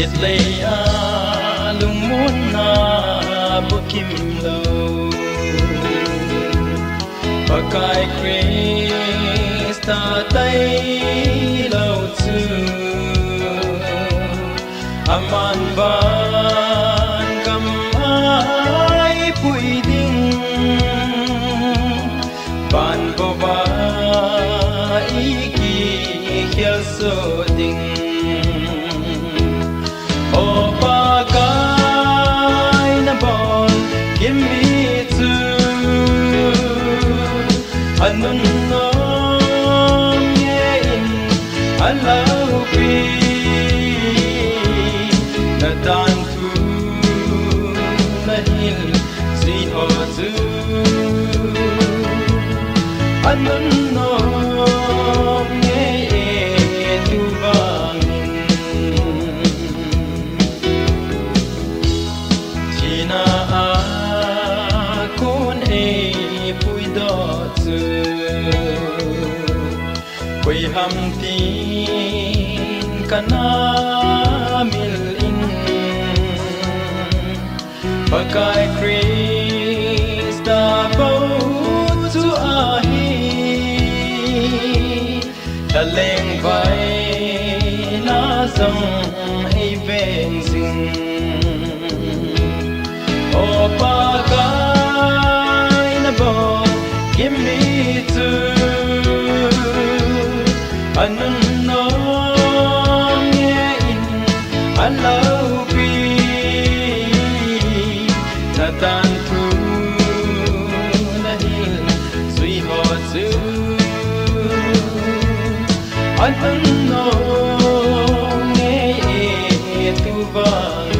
Setleija Lungmonna bukim lo Akai Krista tay lo chu Aman ban kam ai pui ding ban bo ba iki hial so ding o pa kai na bon give me to anun no ye in allow be na dan tu na hil si ho tu anun no ye tu bang china a kon e pui do tu quay ham tin kana mil in Akai Krista bao tu ahi ta leng vai na song ai ven sing o pa kai na bo give me to anun no ye in allow be na tan tu na hil sui ho tu anun no ye tu bang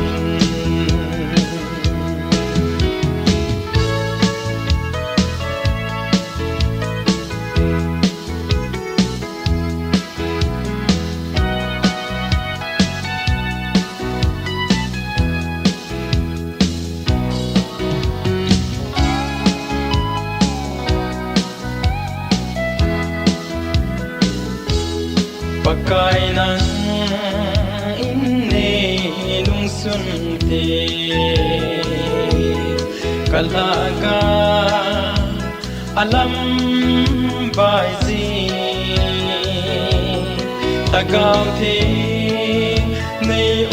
Pakai nang inne lung sun te kalaga alam bai si tagaw te nei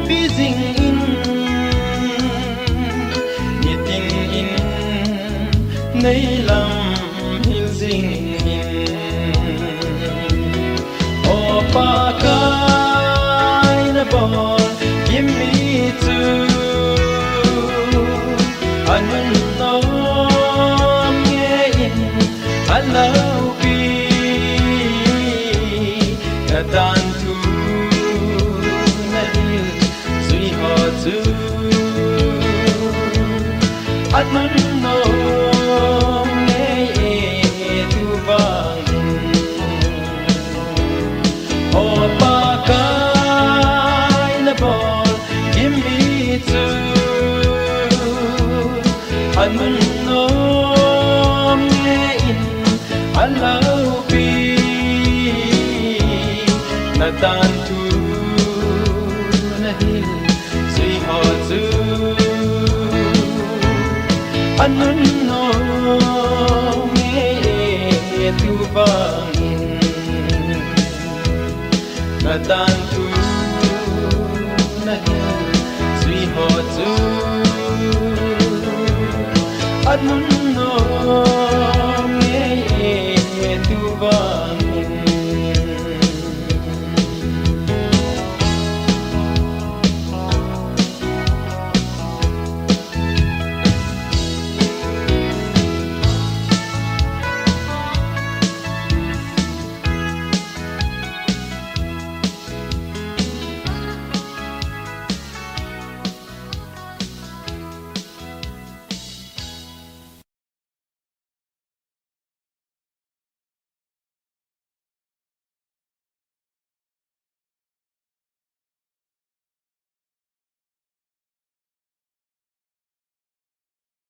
pi jing in nitin in nei lam hil jing pa kai na bon give me to anun no ye in allow be na dan tu na hil sui ho tu anun no ye tu bang o pa kai na bon give me to anun no ye in allow be na dan tu na hil sui ho tu anun no ye tu bang na tan tu na hil sui ho tu anun no ye tu bang